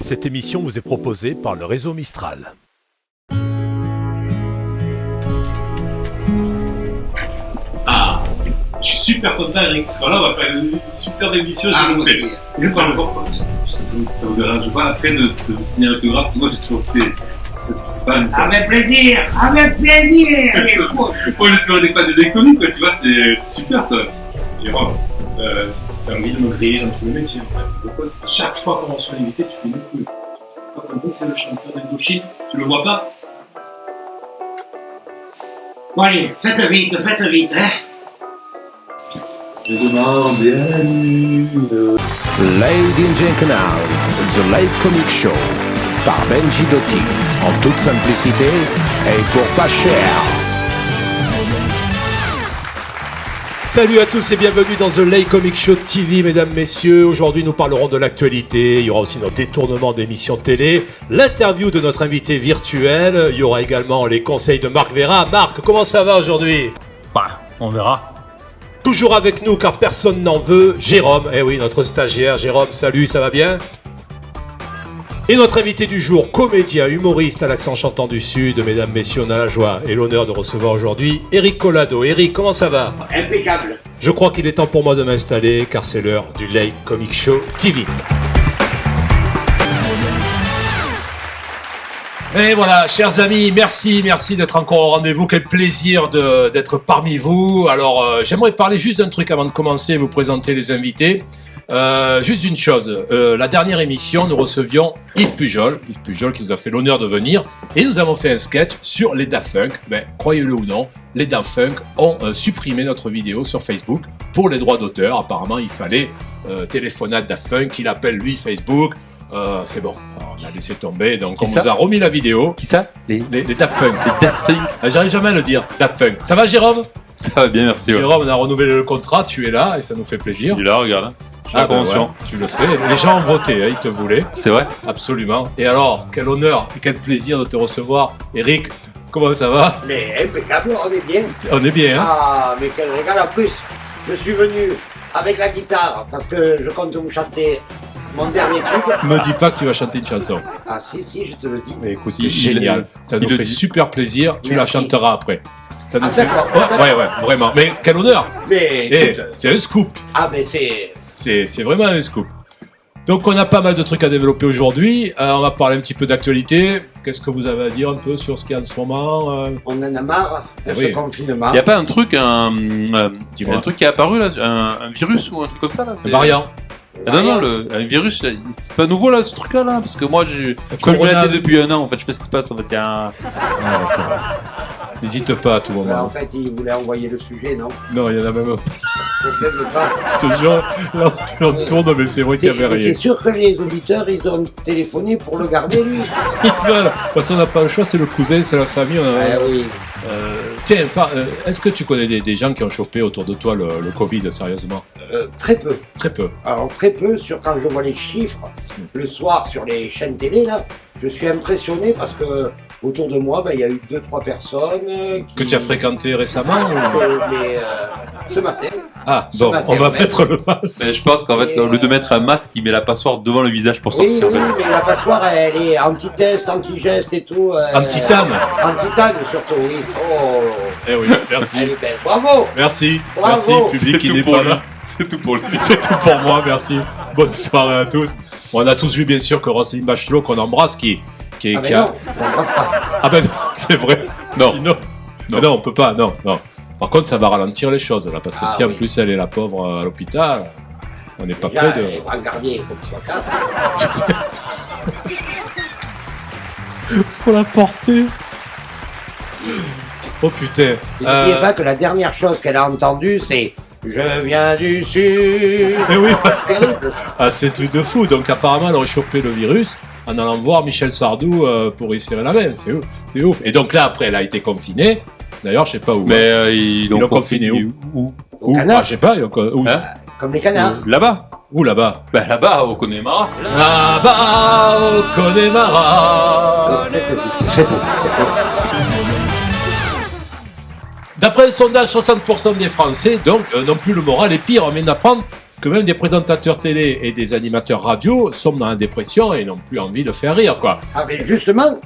Cette émission vous est proposée par le réseau Mistral. Ah, je suis super content, Eric, que tu sois là. On va faire une super émission. Je le sais. Je parle encore. Ça vous dérange pas après de signer un autographe. Parce que moi, j'ai toujours été fan. Avec plaisir, avec plaisir. Moi, j'ai toujours été fan des inconnus, quoi. Tu vois, c'est super, quoi. Jérôme, tu as envie de me griller dans tous les métiers, en fait. Pourquoi chaque fois qu'on reçoit un invité, tu fais une couille. Tu pas compris, c'est le chanteur d'Indochine. Tu le vois pas? Bon allez, faites vite, hein. Je demande à la lune. Ladies and Gentlemen, The Late Comic Show par Benji Doty, en toute simplicité et pour pas cher. Salut à tous et bienvenue dans The Late Comic Show TV, mesdames, messieurs. Aujourd'hui, nous parlerons de l'actualité. Il y aura aussi notre détournement d'émissions télé, l'interview de notre invité virtuel. Il y aura également les conseils de Marc Vera. Marc, comment ça va aujourd'hui? Bah, on verra. Toujours avec nous, car personne n'en veut, Jérôme. Eh oui, notre stagiaire. Jérôme, salut, ça va bien? Et notre invité du jour, comédien, humoriste à l'accent chantant du Sud. Mesdames, messieurs, on a la joie et l'honneur de recevoir aujourd'hui Eric Collado. Eric, comment ça va? Impeccable. Je crois qu'il est temps pour moi de m'installer, car c'est l'heure du Late Comic Show TV. Et voilà, chers amis, merci d'être encore au rendez-vous. Quel plaisir d'être parmi vous. Alors, j'aimerais parler juste d'un truc avant de commencer, vous présenter les invités. Juste une chose, la dernière émission, nous recevions Yves Pujol qui nous a fait l'honneur de venir, et nous avons fait un sketch sur les Daft Punk. Ben, croyez-le ou non, les Daft Punk ont supprimé notre vidéo sur Facebook pour les droits d'auteur. Apparemment, il fallait téléphoner à Daft Punk, il appelle lui Facebook. C'est bon, alors, on a laissé tomber, donc on vous a remis la vidéo. Qui ça? Les Daft Punk. Les Daft Punk. J'arrive jamais à le dire, Daft Punk. Ça va, Jérôme? Ça va bien, merci. Jérôme, on a renouvelé le contrat, tu es là et ça nous fait plaisir. Il est là, regarde. Ah ben ouais, tu le sais, les gens ont voté, hein, ils te voulaient. C'est vrai? Absolument. Et alors, quel honneur et quel plaisir de te recevoir. Eric, comment ça va? Mais impeccable, on est bien. On est bien, hein? Ah, mais quel régal. En plus, je suis venu avec la guitare parce que je compte vous chanter mon dernier tube. Me dis pas que tu vas chanter une chanson. Ah si, je te le dis. Mais écoute, c'est génial. Ça nous fait super plaisir. Tu la chanteras après. Ça nous fait... d'accord. Ouais, vraiment. Mais quel honneur! Mais écoute, c'est un scoop. ah mais c'est... C'est vraiment un scoop. Donc on a pas mal de trucs à développer aujourd'hui. On va parler un petit peu d'actualité. Qu'est-ce que vous avez à dire un peu sur ce qu'il y a en ce moment? On en a marre de ce confinement. Il n'y a pas un truc, un truc qui est apparu là, un virus ou un truc comme ça là? Un variant. Ah non, un virus, c'est pas nouveau là, ce truc-là, là, parce que moi, je connais la tête depuis un an, en fait, je sais pas ce qui se passe, en fait, il y a un... N'hésite pas à tout moment. En fait, il voulait envoyer le sujet, non? Non, il y en a même pas. Je te jure, là, on tourne, mais c'est vrai qu'il y avait rien. T'es sûr que les auditeurs, ils ont téléphoné pour le garder, lui? Voilà. De toute façon, on n'a pas le choix, c'est le cousin, c'est la famille. Oui. Tiens, est-ce que tu connais des gens qui ont chopé autour de toi le Covid, sérieusement? Très peu. Très peu. Alors, très peu, quand je vois les chiffres, le soir, sur les chaînes télé, là, je suis impressionné parce que autour de moi, il y a eu 2-3 personnes que tu as fréquenté récemment ce matin. Ah, bon, on va mettre le masque. Mais je pense qu'en fait, au lieu de mettre un masque, il met la passoire devant le visage pour Oui, sortir. oui, mais la passoire, elle est anti-test, anti-geste et tout. Anti-tane. Anti-tane, surtout, oui. Oh. Eh oui, merci. Elle est belle. Bravo. Merci. Bravo. Merci, public qui n'est pas là. C'est tout pour lui. C'est tout pour moi, merci. Bonne soirée à tous. Bon, on a tous vu, bien sûr, que Roselyne Bachelot, qu'on embrasse, qui non, on n'embrasse pas. Ah ben non, c'est vrai. Non. Sinon... Non, on peut pas, non. Par contre, ça va ralentir les choses, là, parce que si en plus elle est la pauvre à l'hôpital, on n'est pas près de... Les brancardiers, il faut qu'ils soient 4. Faut la porter. Oh putain. N'oubliez pas que la dernière chose qu'elle a entendue, c'est « Je viens du Sud ». Eh oui, parce que... terrible. Ah, c'est un truc de fou. Donc apparemment, elle aurait chopé le virus en allant voir Michel Sardou pour y serrer la main. C'est ouf. Et donc là, après, elle a été confinée. D'ailleurs, je sais pas où. Mais ils l'ont confiné où? Au Canada. Ah, je sais pas. Où Hein? Comme les canards. Là-bas. Où là-bas? Ben là-bas, au Connemara. Là-bas, au Connemara. Faites vite. D'après un sondage, 60% des Français donc n'ont plus le moral et pire, on vient d'apprendre que même des présentateurs télé et des animateurs radio sont dans la dépression et n'ont plus envie de faire rire, quoi. Ah mais justement,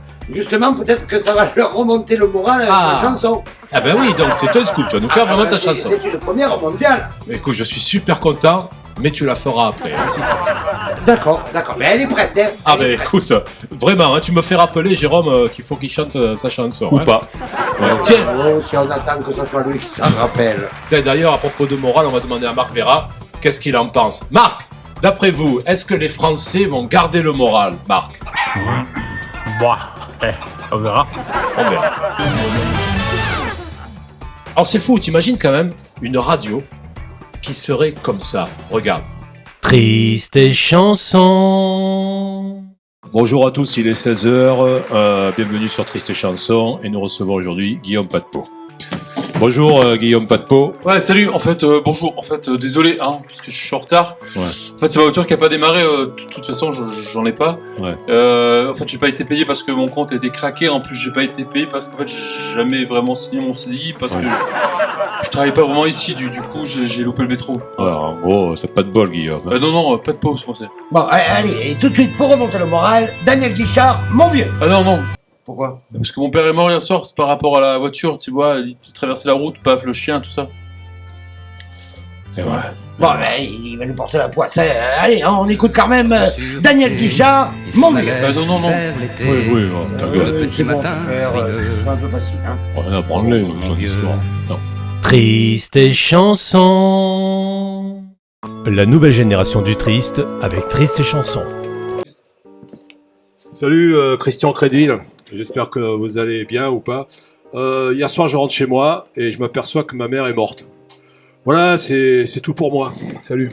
peut-être que ça va leur remonter le moral avec Ah. la chanson. Ah ben oui, donc c'est un scoop, tu vas nous faire vraiment ta c'est- chanson. C'est une première mondiale. Mais écoute, je suis super content, mais tu la feras après, hein, si ça te- D'accord, mais elle est prête, hein. Ah Elle est ben prête. écoute, vraiment, hein, tu me fais rappeler, Jérôme, qu'il faut qu'il chante sa chanson. Ou hein. pas. Ouais. Tiens, Oh, si on attend que ce soit lui qui s'en rappelle. d'ailleurs, à propos de morale, on va demander à Marc Vera, qu'est-ce qu'il en pense. Marc, d'après vous, est-ce que les Français vont garder le moral, Marc? Bah, on verra. On verra. Alors c'est fou, t'imagines quand même une radio qui serait comme ça. Regarde. Triste et chanson. Bonjour à tous, il est 16h, bienvenue sur Triste et Chanson, et nous recevons aujourd'hui Guillaume Patepeau. Bonjour Guillaume Patepeau. Ouais, salut. En fait, bonjour. En fait, désolé, hein, parce que je suis en retard. Ouais. En fait, c'est ma voiture qui a pas démarré. De toute façon, j'en ai pas. Ouais. En fait, j'ai pas été payé parce que mon compte a été craqué. En plus, j'ai pas été payé parce qu'en fait, j'ai jamais vraiment signé mon CDI parce Ouais. que je travaille pas vraiment ici. Du coup, j'ai loupé le métro. Alors, en gros, c'est pas de bol Guillaume. Non, pas de pause, je pensais. Bon, allez, et tout de suite, pour remonter le moral, Daniel Guichard, mon vieux. Ah non. Pourquoi? Parce que mon père est mort hier soir, c'est par rapport à la voiture, tu vois, il traversait la route, paf, le chien, tout ça. Et ouais. Bon, il va nous porter la poisse. Allez, hein, on écoute quand même Daniel Guichard, mon vieux. Non. Oui, bon, ta gueule. C'est bon, frère, c'est un peu facile, hein. On a branlé, ton histoire. Non. Triste et chanson. La nouvelle génération du triste avec Triste et chanson. Salut Christian Crédville, j'espère que vous allez bien ou pas. Hier soir je rentre chez moi et je m'aperçois que ma mère est morte. Voilà, c'est tout pour moi. Salut.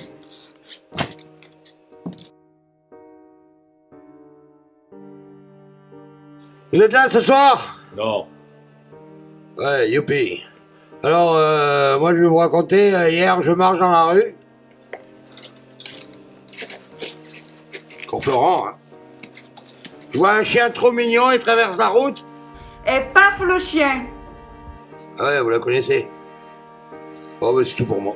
Vous êtes là ce soir? Non. Ouais, youpi. Alors, moi je vais vous raconter, hier je marche dans la rue. Florent, hein. Je vois un chien trop mignon, il traverse la route. Et paf le chien. Ah ouais, vous la connaissez. Bon, ben c'est tout pour moi.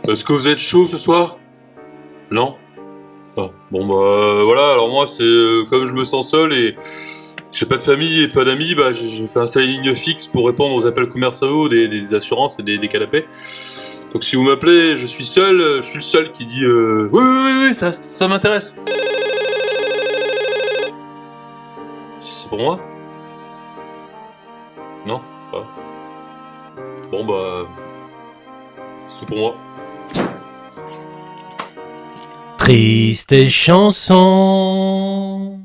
Est-ce que vous êtes chaud ce soir? Non? Ah, bon bah voilà, alors moi c'est comme je me sens seul et j'ai pas de famille et pas d'amis, bah j'ai fait installer une ligne fixe pour répondre aux appels commerciaux des assurances et des canapés. Donc si vous m'appelez, je suis le seul qui dit oui, ça m'intéresse. C'est pour moi? Non? Pas. Bon bah c'est tout pour moi. Triste et chanson.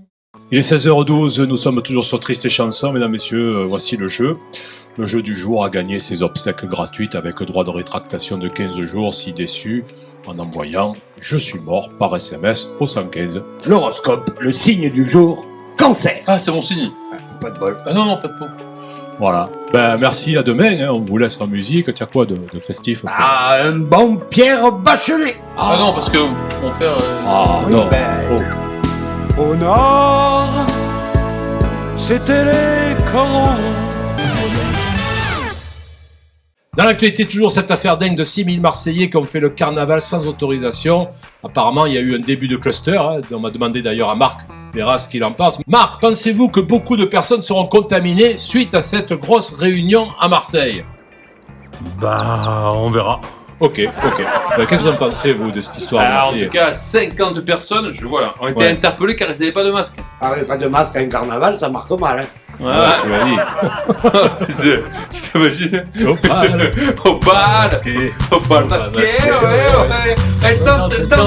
Il est 16h12, nous sommes toujours sur Triste et Chanson, mesdames, messieurs, voici le jeu. Le jeu du jour a gagné ses obsèques gratuites avec droit de rétractation de 15 jours si déçu en envoyant « Je suis mort » par SMS au 115. L'horoscope, le signe du jour, cancer. Ah c'est mon signe. Pas de bol. Ah non, pas de peau. Voilà. Ben merci, à demain, hein, on vous laisse en musique. Tiens quoi de festif quoi. Ah, un bon Pierre Bachelet. Ah non, parce que mon père... Ah, Oui, non. ben, Oh. Au nord, c'était les corons. Dans l'actualité, toujours cette affaire dingue de 6000 Marseillais qui ont fait le carnaval sans autorisation. Apparemment, il y a eu un début de cluster. Hein. On m'a demandé d'ailleurs à Marc Vera ce qu'il en pense. Marc, pensez-vous que beaucoup de personnes seront contaminées suite à cette grosse réunion à Marseille? Bah, on verra. Ok. Ben, qu'est-ce que vous en pensez, vous, de cette histoire à Alors, en Marseille? tout cas, 50 personnes, ont été Ouais. interpellées car elles n'avaient pas de masque. ah ouais, pas de masque à un carnaval, ça marque mal, hein. Ouais, tu m'as dit. Tu t'imagines? Oh, pal. Au bal Masqué. Au bal masqué, masqué, ouais. Elle danse, au bal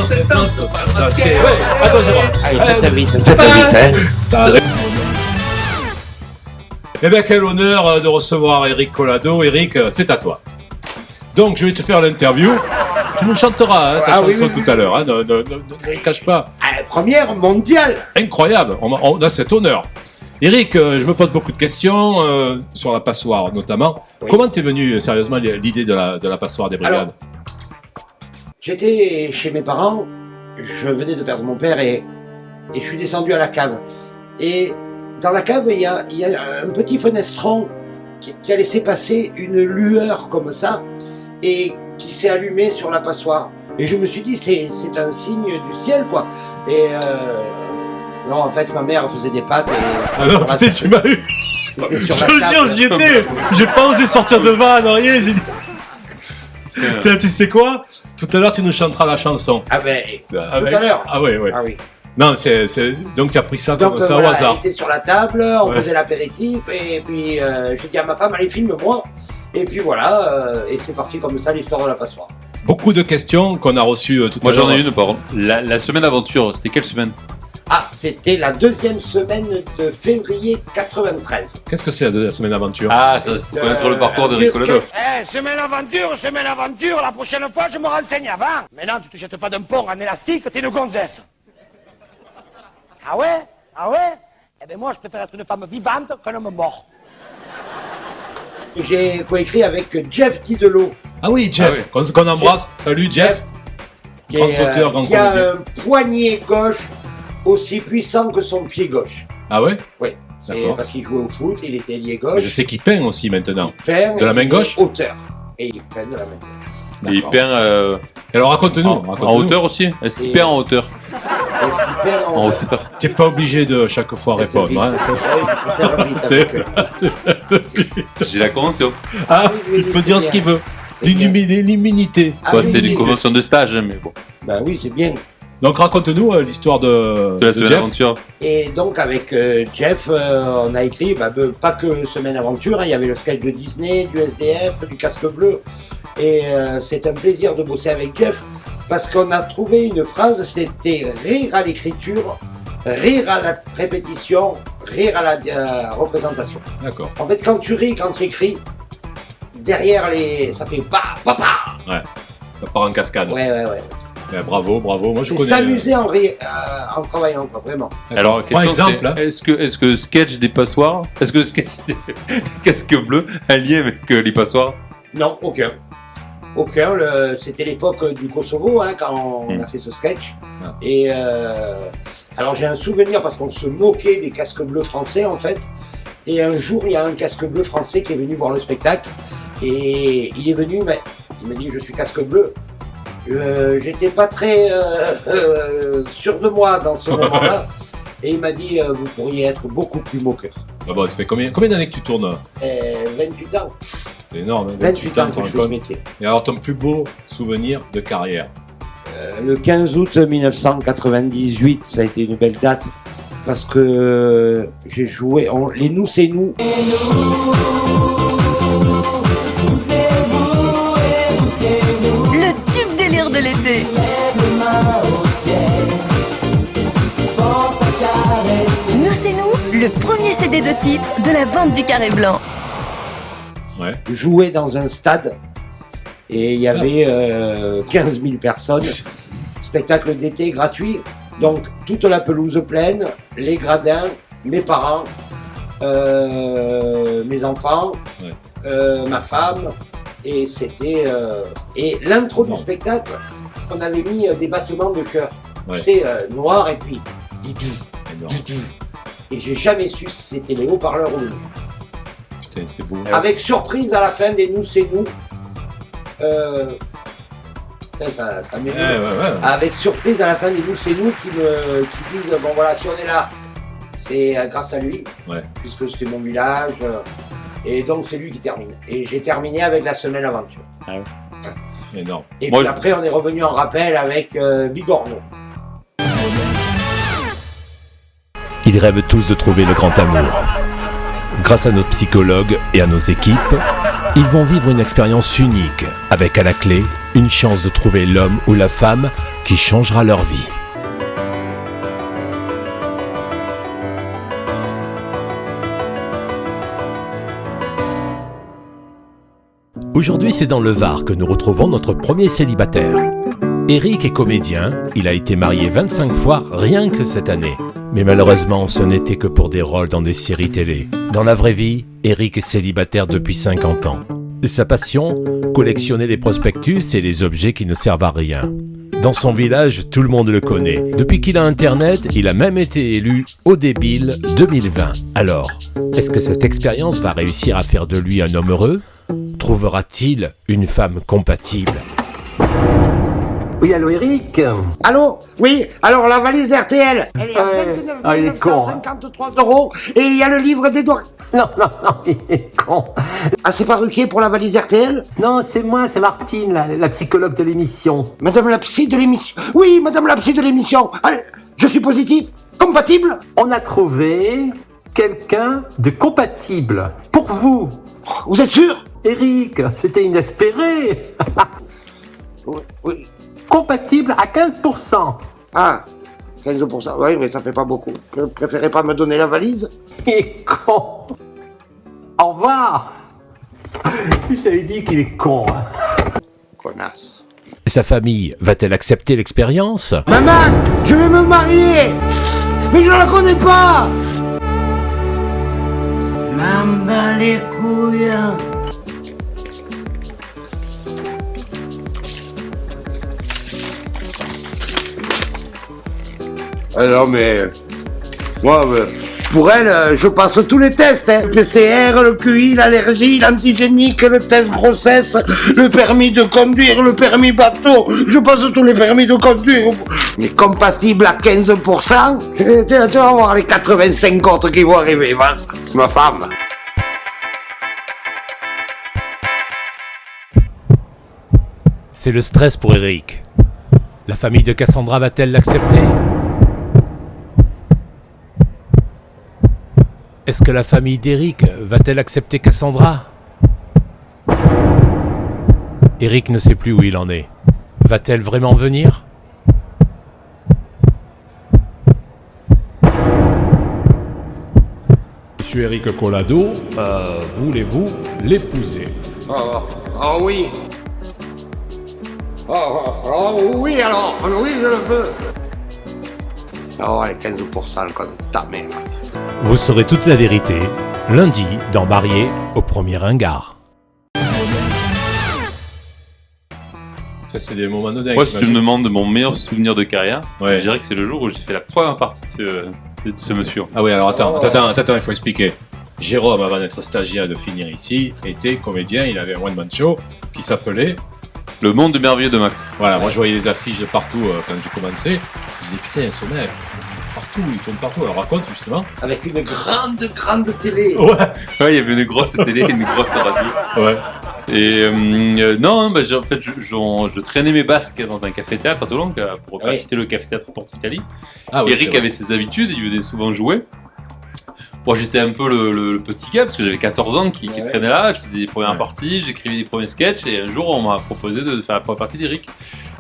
masqué, Ouais. Attends, Jérôme. Allez, faites vite, hein. Eh bien, quel honneur de recevoir Eric Collado. Eric, c'est à toi. Donc, je vais te faire l'interview. Tu nous chanteras ta Ah oui, chanson oui, tout à l'heure. Hein, ne cache pas. Ah, première mondiale. Incroyable. On a cet honneur. Eric, je me pose beaucoup de questions sur la passoire, notamment. Oui. Comment t'es venu sérieusement l'idée de la passoire des brigades? J'étais chez mes parents, je venais de perdre mon père et je suis descendu à la cave. Et dans la cave, il y a un petit fenestron qui a laissé passer une lueur comme ça et qui s'est allumée sur la passoire. Et je me suis dit, c'est un signe du ciel, quoi. Et non, en fait, ma mère faisait des pâtes. Et, Ah non, putain, tu m'as eu. c'était Je sur te la jure, table. j'y étais. J'ai pas osé sortir de vanne, rien. J'ai dit. Tiens, tu sais quoi? Tout à l'heure, tu nous chanteras la chanson. Ah ben, Tout à l'heure. Ah oui, oui. Ah oui. Non, donc tu as pris ça Donc comme ça voilà, au hasard. elle était sur la table, on Ouais. faisait l'apéritif, et puis j'ai dit à ma femme, allez, filme-moi. Et puis voilà, et c'est parti comme ça, l'histoire de la passoire. Beaucoup de questions qu'on a reçues tout Moi à l'heure. j'en ai une, par contre. La semaine aventure, c'était quelle semaine? Ah, c'était la 2e semaine de février 93. Qu'est-ce que c'est la semaine aventure? Ah, ça, faut connaître le parcours d'Eric vieux Colonneau. Semaine aventure, la prochaine fois je me renseigne avant. Maintenant, tu te jettes pas d'un pont en élastique, t'es une gonzesse. Ah ouais? Eh ben moi, je préfère être une femme vivante qu'un homme mort. J'ai coécrit avec Jeff Didelot, Ah oui, Jeff, qu'on embrasse. Salut Jeff. qui, Grand auteur, grand qui a comédien. un poignet gauche aussi puissant que son pied gauche. Ah ouais? Oui, c'est D'accord. parce qu'il jouait au foot, il était lié Je gauche. sais qu'il peint aussi maintenant. Il peint De la et main il est gauche auteur. Et il peint de la main gauche. Et il D'accord. peint Et alors raconte-nous. en raconte-nous. hauteur aussi? Est-ce qu'il Et- peint en hauteur? Est-ce qu'il peint En hauteur. T'es pas obligé de chaque fois répondre. Hein. Il faut faire vite C'est- avec eux. J'ai la convention. Ah, Oui, il peut c'est dire bien. ce qu'il veut. C'est bien. L'immunité. Ah Bah, oui, c'est oui, une oui. convention de stage, hein, mais bon. Bah oui, c'est bien. Donc raconte-nous l'histoire de De la semaine Jeff. aventure. Et donc avec Jeff, on a écrit pas que Semaine Aventure, hein, il y avait le sketch de Disney, du SDF, du Casque Bleu. Et c'est un plaisir de bosser avec Jeff parce qu'on a trouvé une phrase, c'était rire à l'écriture, rire à la répétition, rire à la représentation. D'accord. En fait, quand tu ris, quand tu écris, derrière ça fait pa. Ça part en cascade. Ouais. Ben, bravo. Moi je C'est connais. s'amuser en travaillant, quoi, vraiment. Alors, Par question, exemple, hein. c'est, est-ce que sketch des passoires, est-ce que sketch des casques bleus a un lien avec les passoires? Non, aucun. C'était l'époque du Kosovo, hein, quand on a fait ce sketch. Ah. Et alors j'ai un souvenir parce qu'on se moquait des casques bleus français en fait. Et un jour, il y a un casque bleu français qui est venu voir le spectacle. Et il est venu, mais il m'a dit je suis casque bleu. J'étais pas très sûr de moi dans ce moment-là. Et il m'a dit vous pourriez être beaucoup plus moqueur. Ah bon, ça fait combien d'années que tu tournes? 28 ans. C'est énorme. Hein, 28 ans tu te que rends je fais ce compte. métier. Et alors ton plus beau souvenir de carrière? Le 15 août 1998, ça a été une belle date parce que j'ai joué les Nous c'est nous. Le tube délire de l'été. Nous c'est nous, le premier CD de titre de la vente du Carré Blanc. Ouais. Jouer dans un stade et il y avait 15 000 personnes. Spectacle d'été gratuit. Donc toute la pelouse pleine, les gradins, mes parents, mes enfants, ma femme. Et c'était et l'intro du spectacle, on avait mis des battements de cœur. Ouais. C'est noir et puis Énorme. et j'ai jamais su si c'était les haut-parleurs ou le mur. Putain, c'est beau. Avec surprise à la fin des Nous c'est nous. Putain, ça m'émeut. Ouais. Avec surprise à la fin des Nous c'est nous qui disent bon voilà, si on est là, c'est grâce à lui, puisque c'était mon village. Et donc c'est lui qui termine. Et j'ai terminé avec la Semaine Aventure. Ah ouais. Énorme. Et Moi, puis après on est revenu en rappel avec Bigorneau. Ils rêvent tous de trouver le grand amour. Grâce à notre psychologue et à nos équipes, ils vont vivre une expérience unique, avec à la clé une chance de trouver l'homme ou la femme qui changera leur vie. Aujourd'hui, c'est dans le Var que nous retrouvons notre premier célibataire. Eric est comédien, il a été marié 25 fois rien que cette année. Mais malheureusement, ce n'était que pour des rôles dans des séries télé. Dans la vraie vie, Eric est célibataire depuis 50 ans. Sa passion, collectionner les prospectus et les objets qui ne servent à rien. Dans son village, tout le monde le connaît. Depuis qu'il a Internet, il a même été élu au débile 2020. Alors, est-ce que cette expérience va réussir à faire de lui un homme heureux ? Trouvera-t-il une femme compatible ? Oui, allô Eric? Allô? Oui, alors la valise RTL, elle est à 29 il est con, 953 € et il y a le livre d'Edouard. Non, il est con. Ah, c'est pas Ruquier pour la valise RTL? Non, c'est moi, c'est Martine, la psychologue de l'émission. Madame la psy de l'émission. Oui, madame la psy de l'émission. Allez, je suis positif. Compatible? On a trouvé quelqu'un de compatible. Pour vous. Vous êtes sûr? Eric, c'était inespéré. Oui. Compatible à 15%. Ah, 15%. Oui, mais ça fait pas beaucoup. Vous préférez pas me donner la valise? Il est con. Au revoir. Je t'avais dit qu'il est con. Connasse. Sa famille va-t-elle accepter l'expérience ? Maman, je vais me marier. Mais je la connais pas. M'en bats les couilles. Ah non, mais... Moi, pour elle, je passe tous les tests, hein. Le PCR, le QI, l'allergie, l'antigénique, le test grossesse, le permis de conduire, le permis bateau. Je passe tous les permis de conduire. Mais compatible à 15%, tu vas voir les 85 autres qui vont arriver, va. C'est ma femme. C'est le stress pour Eric. La famille de Cassandra va-t-elle l'accepter ? Est-ce que la famille d'Eric va-t-elle accepter Cassandra ? Eric ne sait plus où il en est. Va-t-elle vraiment venir ? Monsieur Eric Collado, voulez-vous l'épouser ? Oh oui. Oh oui alors, oui je le veux. Oh les 15% le con de ta mère. Vous saurez toute la vérité, lundi, dans Marié au premier regard. Ça, c'est des moments de dingue. Moi, si tu me demandes mon meilleur souvenir de carrière, Ouais. je dirais que c'est le jour où j'ai fait la première partie de ce monsieur. Ah oui, alors attends, il faut expliquer. Jérôme, avant d'être stagiaire et de finir ici, était comédien, il avait un one-man show qui s'appelait... Le monde merveilleux de Max. Voilà, moi je voyais les affiches de partout quand j'ai commencé. Je disais, putain, ce mec, partout, il tourne partout. Alors raconte justement. Avec une grande télé. Ouais. Ouais, il y avait une grosse télé, une grosse radio. Ouais. Et non, bah, en fait, je traînais mes basques dans un café-théâtre à Toulon, pour pas citer le café-théâtre Porte Italie. Ah oui, Eric avait ses habitudes, il venait souvent jouer. Moi, j'étais un peu le petit gars, parce que j'avais 14 ans qui traînait là, je faisais des premières parties, j'écrivais des premiers sketchs, et un jour, on m'a proposé de faire la première partie d'Eric.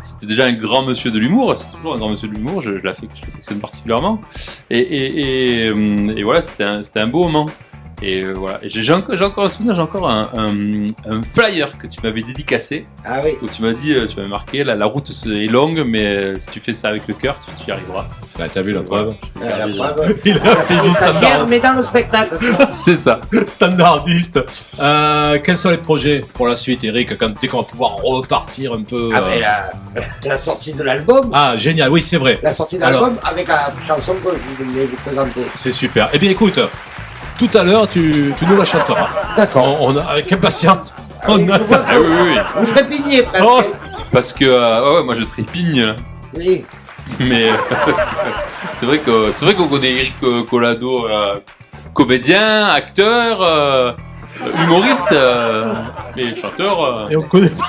C'était déjà un grand monsieur de l'humour, c'est toujours un grand monsieur de l'humour, je l'affectionne particulièrement. Et voilà, c'était un beau moment. Et voilà, et j'ai encore un souvenir, j'ai encore un flyer que tu m'avais dédicacé. Ah oui. Où tu m'as dit, tu m'avais marqué, la route est longue, mais si tu fais ça avec le cœur, tu y arriveras. Bah, t'as vu la preuve. La preuve. Il a fini standard. Mais dans le spectacle. C'est ça. Standardiste. Quels sont les projets pour la suite, Eric, quand dès qu'on va pouvoir repartir un peu Ah mais la sortie de l'album. Ah, génial, oui, c'est vrai. La sortie de l'album avec la chanson que je voulais vous présenter. C'est super. Eh bien, écoute, tout à l'heure, tu nous la chanteras. D'accord. On a, avec impatience. On je attend. vois que oui. Vous trépignez presque. Oh. Parce que, moi je trépigne là. Oui. Mais c'est vrai qu'on connaît Eric Collado, comédien, acteur, humoriste, mais chanteur. Et on connaît pas.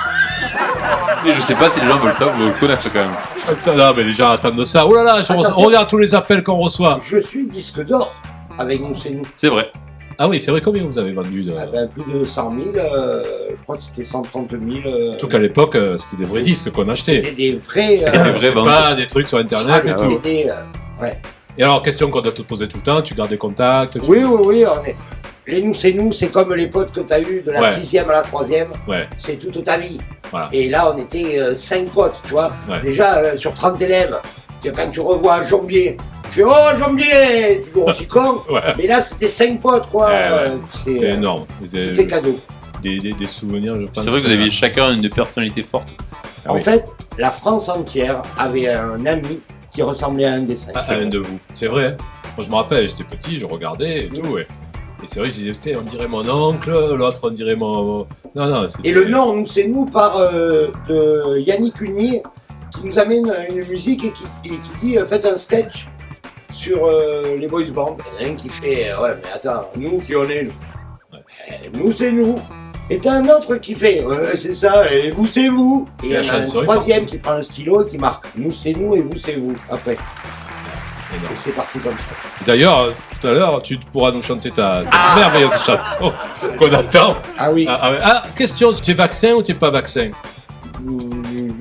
Mais je sais pas si les gens veulent ça ou le connaissent quand même. Attends, non, mais les gens attendent ça. Oh là là, Attention. regarde tous les appels qu'on reçoit. Je suis disque d'or avec nous, c'est nous. C'est vrai. Ah oui, c'est vrai, combien vous avez vendu de... Ah ben, plus de 100 000, je crois que c'était 130 000. Surtout qu'à l'époque, c'était des vrais disques qu'on achetait. C'était des vrais. C'était pas des trucs sur internet et tout. CD, ouais. Et alors, question qu'on doit te poser tout le temps, tu gardes des contacts Oui, les nous, c'est comme les potes que tu as eu de la 6e à la 3e. Ouais. C'est toute ta vie. Voilà. Et là, on était 5 potes, tu vois. Ouais. Déjà, sur 30 élèves, quand tu revois Jombier, tu fais « Oh, Jombier !» Toujours aussi con. Ouais. Mais là, c'était 5 potes, quoi. C'est énorme. Tout est cadeau. Des souvenirs, je pense. C'est vrai que vous aviez chacun une personnalité forte. En oui. fait, la France entière avait un ami qui ressemblait à un dessin. Ah, un de vous. C'est vrai. Hein. Moi, je me rappelle, j'étais petit, je regardais et tout. Et c'est vrai, je disais, putain, on dirait mon oncle, l'autre, on dirait mon. Non, c'était... Et le nom, nous, c'est nous par de Yannick Hunier qui nous amène une musique et qui dit faites un sketch sur les boys bands. Il y en a un qui fait ouais, mais attends, nous qui on est nous. Nous, c'est nous. Et t'as un autre qui fait ouais, c'est ça, et vous, c'est vous. Et il y en a un troisième qui prend le stylo et qui marque nous, c'est nous et vous, c'est vous. Après. Et c'est parti comme ça. D'ailleurs, tout à l'heure, tu pourras nous chanter ta merveilleuse chanson qu'on attend. Ah oui. Question, tu es vaccin ou tu n'es pas vaccin?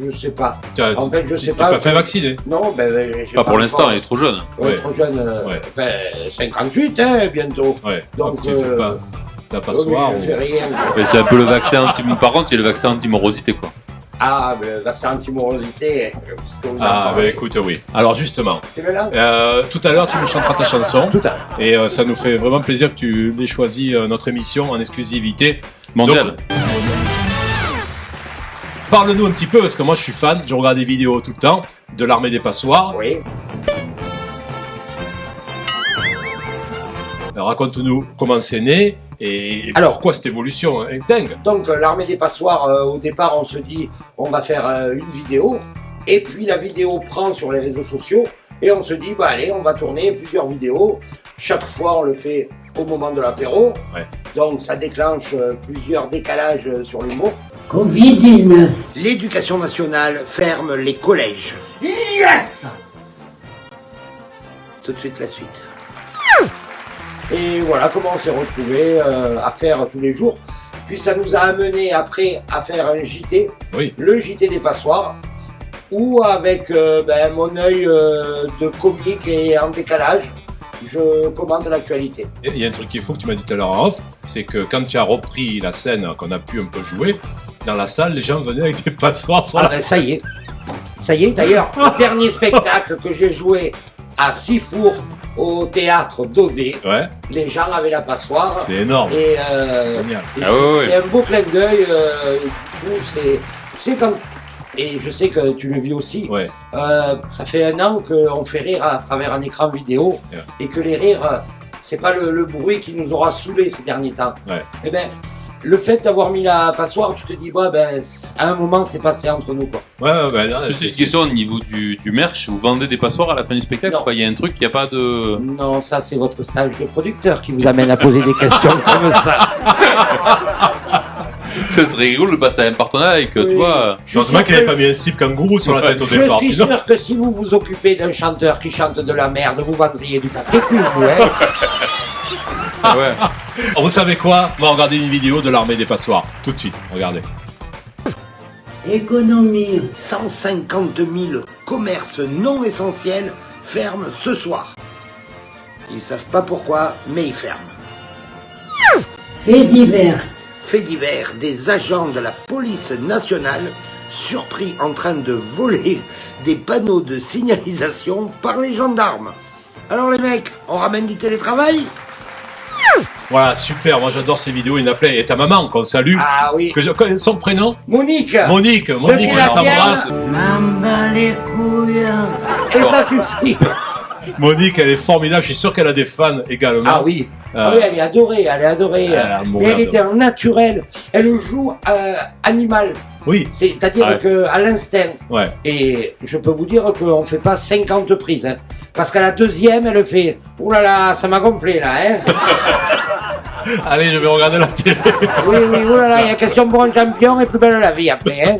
Je sais pas. En fait, je sais pas. Tu n'es pas fait vacciner? Non, ben. Pas pour l'instant, il est trop jeune. Ouais, trop jeune. Enfin, 58, hein, bientôt. Ouais. Donc, tu fais pas. Ça passe soir. Je fais rien. Mais c'est un peu le vaccin par contre, il y a le vaccin anti-morosité, quoi. Ah, le vaccin anti-morosité. Écoute, oui. Alors, justement. C'est là. Tout à l'heure, tu nous chanteras ta chanson. Tout à l'heure. Et ça nous fait vraiment plaisir que tu aies choisi notre émission en exclusivité mondiale. Parle-nous un petit peu, parce que moi, je suis fan. Je regarde des vidéos tout le temps de l'Armée des Passoires. Oui. Raconte-nous comment c'est né et pourquoi cette évolution est dingue. Donc l'Armée des Passoires, au départ on se dit on va faire une vidéo et puis la vidéo prend sur les réseaux sociaux et on se dit bah allez on va tourner plusieurs vidéos. Chaque fois on le fait au moment de l'apéro, donc ça déclenche plusieurs décalages sur l'humour. Covid-19. L'éducation nationale ferme les collèges. Yes. Tout de suite la suite. Et voilà comment on s'est retrouvés à faire tous les jours. Puis ça nous a amené après à faire un JT, le JT des Passoires, où avec mon œil de comique et en décalage, je commente l'actualité. Il y a un truc qu'il faut que tu m'as dit tout à l'heure en off, c'est que quand tu as repris la scène qu'on a pu un peu jouer, dans la salle, les gens venaient avec des passoires sur la... ça y est. Ça y est, d'ailleurs, le dernier spectacle que j'ai joué à Sifour, au théâtre d'Odé, les gens avaient la passoire. C'est énorme. Et, génial. C'est un beau clin d'œil. C'est quand... Et je sais que tu le vis aussi. Ça fait 1 an qu'on fait rire à travers un écran vidéo et que les rires, c'est pas le bruit qui nous aura saoulés ces derniers temps. Et ben, le fait d'avoir mis la passoire, tu te dis, à un moment, c'est passé entre nous, quoi. C'est une question au niveau du merch. Vous vendez des passoires à la fin du spectacle? Il y a un truc, il n'y a pas de... Non, ça, c'est votre stage de producteur qui vous amène à poser des questions comme ça. Ça serait rigolo de passer à un partenariat avec, tu vois... Heureusement qu'il n'avait pas mis un slip kangourou sur la tête au départ. Je suis sûr que si vous vous occupez d'un chanteur qui chante de la merde, vous vendriez du papier cul, vous, hein. Vous savez quoi? On va regarder une vidéo de l'Armée des Passoires. Tout de suite, regardez. Économie. 150 000 commerces non essentiels ferment ce soir. Ils savent pas pourquoi, mais ils ferment. Fait divers. Fait divers, des agents de la police nationale surpris en train de voler des panneaux de signalisation par les gendarmes. Alors les mecs, on ramène du télétravail? Voilà, super, moi j'adore ces vidéos, il y en a plein. Et ta maman, qu'on salue. Ah oui. Son prénom? Monique. Monique, on t'embrasse. M'en les couilles. Et ça suffit. Monique, elle est formidable, je suis sûr qu'elle a des fans également. Ah oui. Oui, elle est adorée, Mais elle était en naturel. Elle joue animal. Oui. C'est-à-dire qu'à l'instinct. Et je peux vous dire qu'on ne fait pas 50 prises. Hein. Parce qu'à la deuxième, elle fait « Ouh là là, ça m'a gonflé là, hein !» Allez, je vais regarder la télé. Oui, ouh là là, il y a question pour un champion et plus belle la vie après, hein.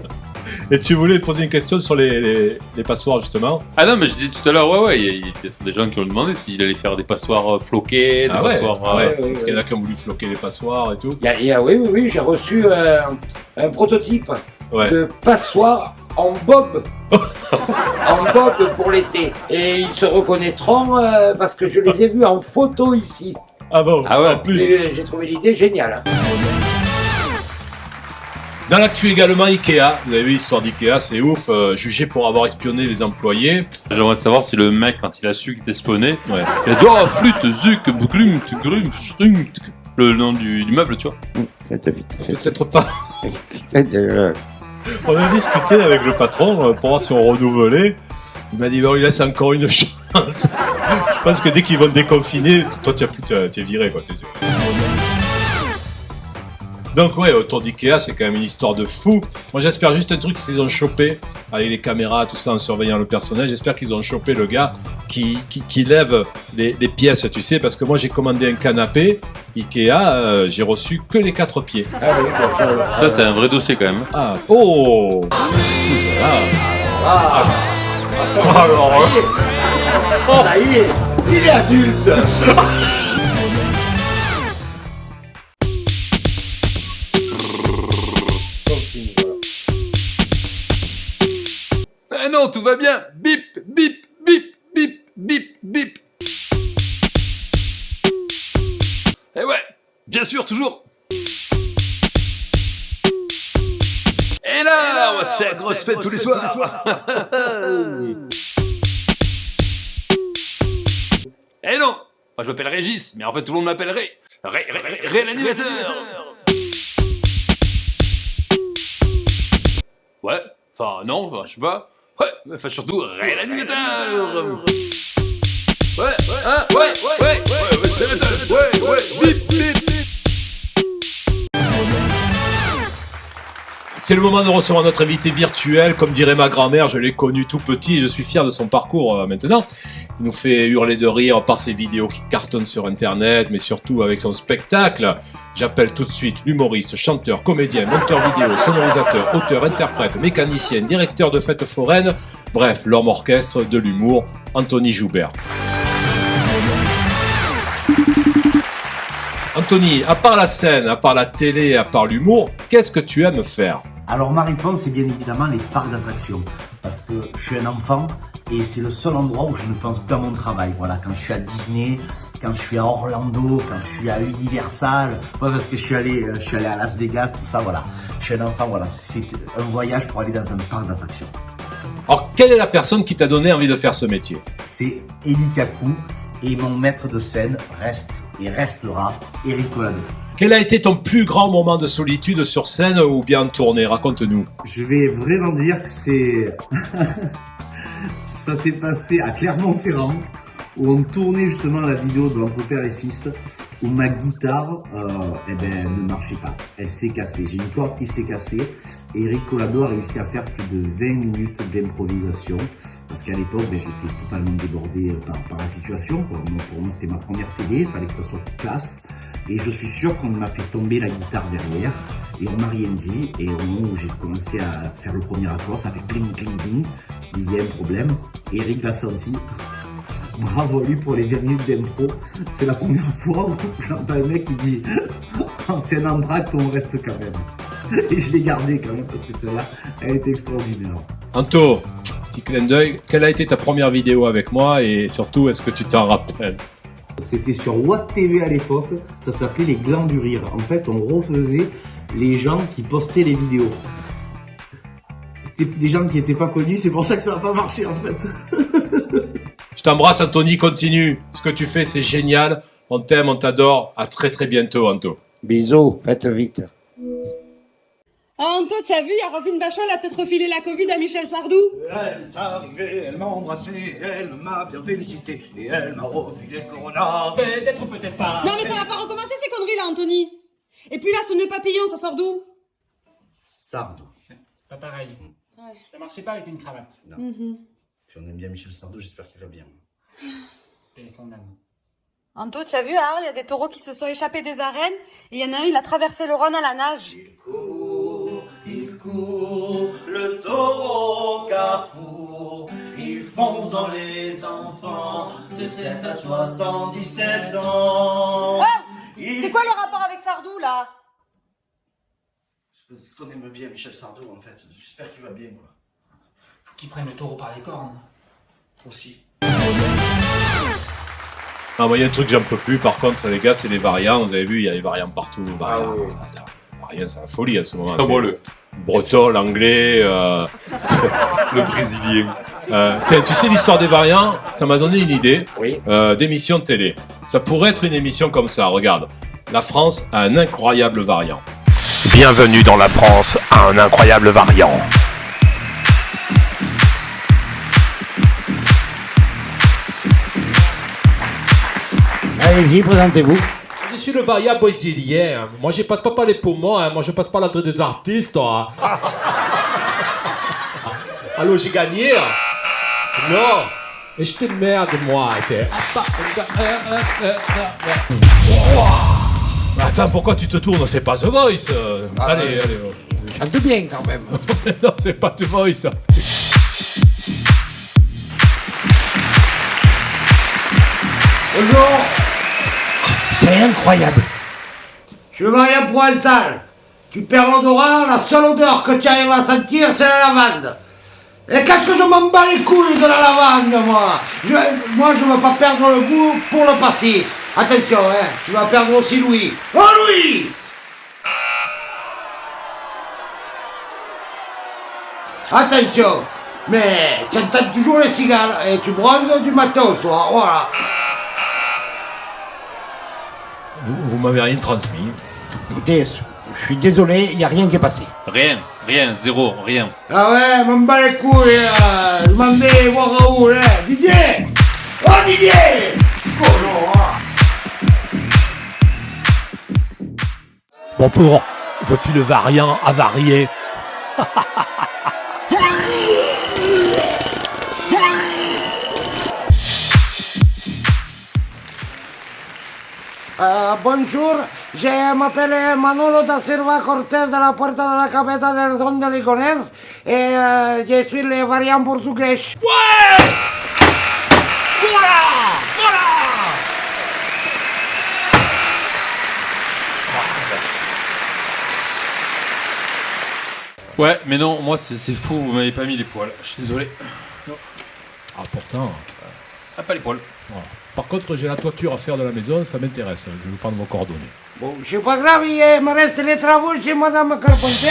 Et tu voulais poser une question sur les passoires, justement? Ah non, mais je disais tout à l'heure, il y a des gens qui ont demandé s'il allait faire des passoires floquées, des passoires... Parce qu'il y en a qui ont voulu floquer les passoires et tout. Oui, j'ai reçu un prototype de passoire en bob. En bob pour l'été. Et ils se reconnaîtront parce que je les ai vus en photo ici. Ah bon? En plus. J'ai trouvé l'idée géniale. Dans l'actu également, Ikea. Vous avez vu l'histoire d'Ikea, c'est ouf. Jugé pour avoir espionné les employés. J'aimerais savoir si le mec, quand il a su qu'il était espionné, il a dit « Oh, flûte, zuc, grumt, shrumt », le nom du meuble, tu vois. Peut-être pas. On a discuté avec le patron pour voir si on renouvelait. Il m'a dit, bon, il laisse encore une chance. Je pense que dès qu'ils vont déconfiner, toi, t'es viré, quoi. Donc, ouais, autour d'Ikea, c'est quand même une histoire de fou. Moi, j'espère juste un truc, c'est qu'ils ont chopé, avec les caméras, tout ça, en surveillant le personnel, j'espère qu'ils ont chopé le gars qui lève les pièces, tu sais, parce que moi, j'ai commandé un canapé Ikea, j'ai reçu que les 4 pieds. Ah oui, comme ça. Ça, c'est un vrai dossier quand même. Ah, oh Alors, ça y est, il est adulte. Ah non, tout va bien. Bip, bip, bip, bip, bip, bip. Eh ouais, bien sûr, toujours. Et là, on va se faire une grosse fête tous les soirs. Eh non, moi je m'appelle Régis, mais en fait tout le monde m'appelle Ré l'animateur. Ouais, enfin non, enfin je sais pas. Ouais, enfin surtout Ré l'animateur. Ouais, c'est le top. Ouais, bip, bip. C'est le moment de recevoir notre invité virtuel. Comme dirait ma grand-mère, je l'ai connu tout petit et je suis fier de son parcours maintenant. Il nous fait hurler de rire par ses vidéos qui cartonnent sur Internet, mais surtout avec son spectacle. J'appelle tout de suite l'humoriste, chanteur, comédien, monteur vidéo, sonorisateur, auteur, interprète, mécanicien, directeur de fêtes foraines, bref, l'homme orchestre de l'humour, Anthony Joubert. Anthony, à part la scène, à part la télé, à part l'humour, qu'est-ce que tu aimes faire ? Alors ma réponse c'est bien évidemment les parcs d'attractions. Parce que je suis un enfant et c'est le seul endroit où je ne pense plus à mon travail. Voilà, quand je suis à Disney, quand je suis à Orlando, quand je suis à Universal, ouais, parce que je suis allé à Las Vegas, tout ça, voilà. Je suis un enfant, voilà. C'est un voyage pour aller dans un parc d'attractions. Alors, quelle est la personne qui t'a donné envie de faire ce métier ? C'est Eli Kaku et mon maître de scène reste et restera Eric Collado. Quel a été ton plus grand moment de solitude sur scène ou bien en tournée ? Raconte-nous. Je vais vraiment dire que c'est... Ça s'est passé à Clermont-Ferrand, où on tournait justement la vidéo de Entre père et fils, où ma guitare ne marchait pas. Elle s'est cassée. J'ai une corde qui s'est cassée. Et Eric Collado a réussi à faire plus de 20 minutes d'improvisation. Parce qu'à l'époque, j'étais totalement débordé par la situation. Pour moi, c'était ma première télé, il fallait que ça soit classe. Et je suis sûr qu'on m'a fait tomber la guitare derrière. Et on m'a rien dit. Et au moment où j'ai commencé à faire le premier accord, ça fait cling, cling, cling. Je dis, il y a un problème. Et Eric l'a senti. Bravo à lui pour les 20 minutes d'impro. C'est la première fois où j'entends un mec qui dit c'est un entracte, on reste quand même. Et je l'ai gardé quand même parce que celle-là, elle était extraordinaire. Anto, petit clin d'œil, quelle a été ta première vidéo avec moi et surtout, est-ce que tu t'en rappelles ? C'était sur Watt TV à l'époque, ça s'appelait les glands du rire. En fait, on refaisait les gens qui postaient les vidéos. C'était des gens qui n'étaient pas connus, c'est pour ça que ça n'a pas marché en fait. Je t'embrasse Anthony, continue. Ce que tu fais, c'est génial. On t'aime, on t'adore. À très très bientôt, Anto. Bisous, faites vite. Ah, Anto, tu as vu, il y a Rosine Bachelot, elle a peut-être refilé la Covid à Michel Sardou. Elle est arrivée, elle m'a embrassé, elle m'a bien félicité et elle m'a refilé le corona. Peut-être ou peut-être pas. Non, mais ça va pas recommencer ces conneries là, Anthony. Et puis là, ce nœud papillon, ça sort d'où ? Sardou. C'est pas pareil. Ouais. Ça marchait pas avec une cravate. Non. Puis on aime bien Michel Sardou, j'espère qu'il va bien. Paix son âme. Anto, tu as vu à Arles, il y a des taureaux qui se sont échappés des arènes et il y en a un, il a traversé le Rhône à la nage. Il court, le taureau Carrefour, il fonce dans les enfants de 7 à 77 ans. Oh, c'est quoi le rapport avec Sardou là ? Parce qu'on aime bien Michel Sardou en fait, j'espère qu'il va bien quoi. Faut qu'il prenne le taureau par les cornes. Aussi. Non, moi, il y a un truc que j'en peux plus, par contre, les gars, c'est les variants. Vous avez vu, il y a les variants partout. Variants. Ah oui. Variants, c'est la folie en ce moment. Ah, moi, le breton, l'anglais, le brésilien. Tiens, tu sais l'histoire des variants, ça m'a donné une idée Oui. d'émission de télé. Ça pourrait être une émission comme ça, regarde. La France a un incroyable variant. Bienvenue dans la France, un incroyable variant. Allez-y, présentez-vous. Je suis le variant brésilien. Moi, je passe pas par les poumons, hein. Moi, je passe par l'entrée des artistes. Hein. Allô, j'ai gagné. Non. Et je te merde, moi. Attends, pourquoi tu te tournes? C'est pas The Voice. Allez. Chante bien quand même. Non, c'est pas The Voice. Bonjour. C'est incroyable. Je suis le variant provençal. Tu perds l'odorat, la seule odeur que tu arrives à sentir, c'est la lavande. Et qu'est-ce que je m'en bats les couilles de la lavande, moi? Moi, je veux pas perdre le goût pour le pastis. Attention, hein, tu vas perdre aussi Louis. Oh, Louis! Attention, mais tu entends toujours les cigales et tu bronzes du matin au soir, voilà. Vous m'avez rien transmis. Écoutez, je suis désolé, il n'y a rien qui est passé. Rien, zéro, rien. Ah ouais, m'en bats les couilles, là. Je m'en vais voir Raoul, hein. Didier! Oh, Didier! Bonjour. Bonjour, je suis le variant avarié. Bonjour, je m'appelle Manolo da Silva Cortés de la Puerta de la Cabeza del Son de Ligonés et je suis le variant portugais. Ouais! Voilà! Ouais, mais non, moi c'est fou, vous m'avez pas mis les poils. Je suis désolé. Non. Ah, pourtant. Ah, pas les poils. Voilà. Par contre, j'ai la toiture à faire de la maison, ça m'intéresse. Je vais vous prendre vos coordonnées. Bon, c'est pas grave, il me reste les travaux chez Madame Carpentier.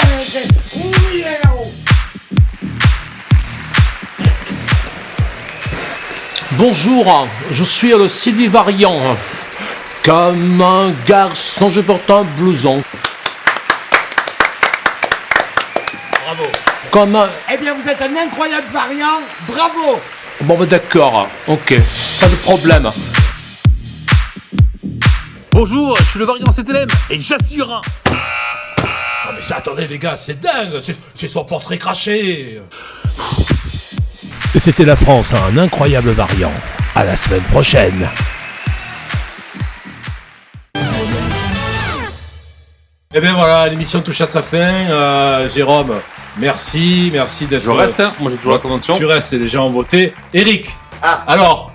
Bonjour, je suis le Sylvie Variant. Comme un garçon, je porte un blouson. Bravo. Comme un... Eh bien, vous êtes un incroyable variant, bravo. Bon, bah, d'accord, ok, pas de problème. Bonjour, je suis le variant CTLM et j'assure. Ah, mais ça, attendez, les gars, c'est dingue. C'est son portrait craché. Et c'était la France, un incroyable variant. À la semaine prochaine. Et bien voilà, l'émission touche à sa fin. Jérôme, merci d'être... Je reste, hein. Moi j'ai toujours la convention. Tu restes, les gens ont voté. Eric, Ah. alors,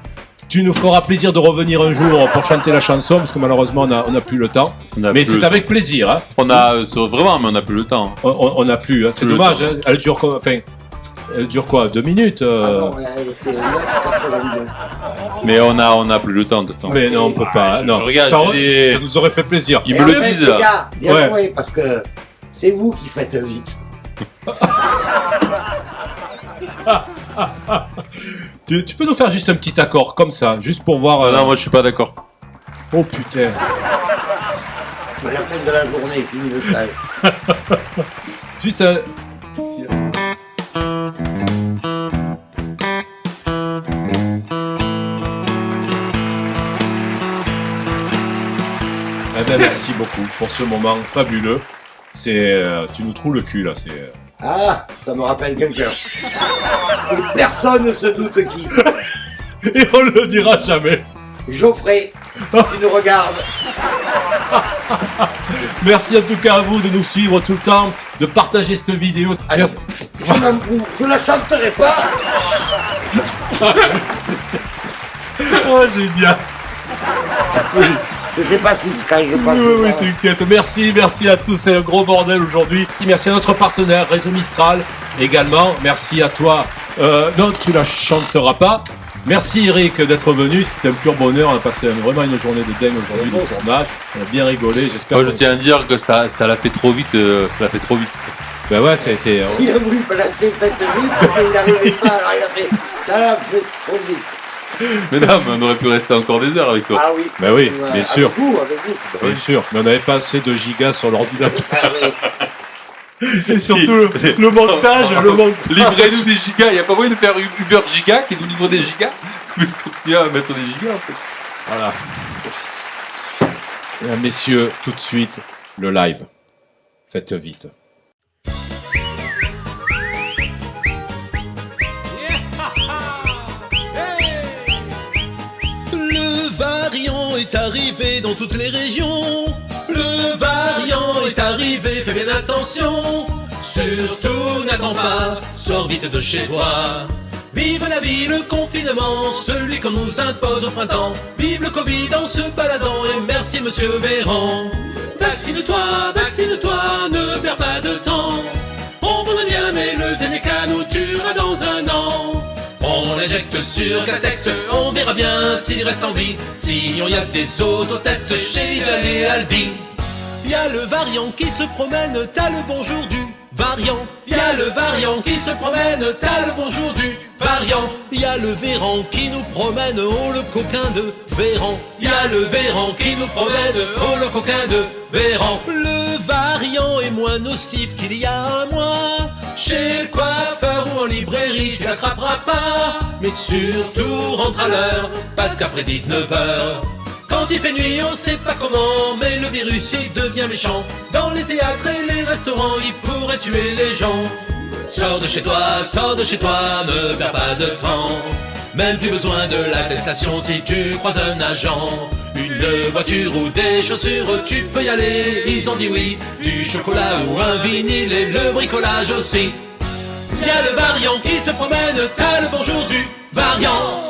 tu nous feras plaisir de revenir un jour pour chanter la chanson, parce que malheureusement on n'a plus le temps. Mais c'est avec plaisir. Hein. On a, vraiment, mais on n'a plus le temps. On n'a plus, hein. C'est Plus dommage. Hein. Elle dure quoi 2 minutes Ah non, elle fait 9,82. Mais on a plus le temps de temps. Mais non, on peut pas. Non. Je regarde, ça j'ai- nous aurait fait plaisir. Ils Et me en le fait, disent. les gars, bien Ouais. joué, parce que c'est vous qui faites vite. Tu peux nous faire juste un petit accord comme ça, juste pour voir. Non, moi je suis pas d'accord. Oh putain. À la fin de la journée, fini le stage. Juste ici. Eh ben, merci beaucoup pour ce moment fabuleux. C'est, tu nous trouves le cul là. C'est. Ah, ça me rappelle quelqu'un. Et personne ne se doute qui. Et on le dira jamais. Geoffrey, tu nous regardes. Merci en tout cas à vous de nous suivre tout le temps, de partager cette vidéo. Allez, je m'en fous, je la chanterai pas. Oh génial. Oui. Je sais pas si Sky, je pense. Oui, t'inquiète. Merci à tous. C'est un gros bordel aujourd'hui. Merci à notre partenaire Réseau Mistral également. Merci à toi. Non, tu la chanteras pas. Merci Eric d'être venu. C'était un pur bonheur. On a passé vraiment une journée de dingue aujourd'hui de tournage. On a bien rigolé. J'espère. Moi je tiens à dire que ça l'a fait trop vite. Ça l'a fait trop vite. Ben ouais, c'est. Il a voulu placer faites vite, mais il n'arrivait pas. Alors il a fait. Ça l'a fait trop vite. Mais non, mais on aurait pu rester encore des heures avec toi. Ah oui. Ben oui, Ouais, bien sûr. Avec vous. Bien sûr. Mais on n'avait pas assez de gigas sur l'ordinateur. Ah oui. Et surtout le montage, Livrez-nous des gigas. Il n'y a pas moyen de faire Uber Giga qui nous livre des gigas. Vous continuez à mettre des gigas en fait. Voilà. Messieurs, tout de suite, le live. Faites vite. Le variant est arrivé dans toutes les régions. Le variant est arrivé, fais bien attention. Surtout n'attends pas, sors vite de chez toi. Vive la vie, le confinement, celui qu'on nous impose au printemps. Vive le Covid en se baladant et merci Monsieur Véran. Vaccine-toi, vaccine-toi, ne perds pas de temps. On voudrait bien mais le Zeneca nous tuera dans un an. On l'éjecte sur Castex, on verra bien s'il reste en vie. Si on y a des autotests chez Lidl et Aldi. Y'a le variant qui se promène, t'as le bonjour du variant. Y'a le variant qui se promène, t'as le bonjour du variant. Y'a le Véran qui nous promène, oh le coquin de Véran. Y'a le Véran qui nous promène, oh le coquin de Véran. Le variant est moins nocif qu'il y a un mois. Chez le coiffeur ou en librairie, tu l'attraperas pas. Mais surtout rentre à l'heure, parce qu'après 19h, quand il fait nuit, on sait pas comment, mais le virus il devient méchant. Dans les théâtres et les restaurants, il pourrait tuer les gens. Sors de chez toi, ne perds pas de temps. Même plus besoin de l'attestation si tu croises un agent. Une voiture ou des chaussures, tu peux y aller, ils ont dit oui. Du chocolat ou un vinyle et le bricolage aussi. Y'a le variant qui se promène, t'as le bonjour du variant.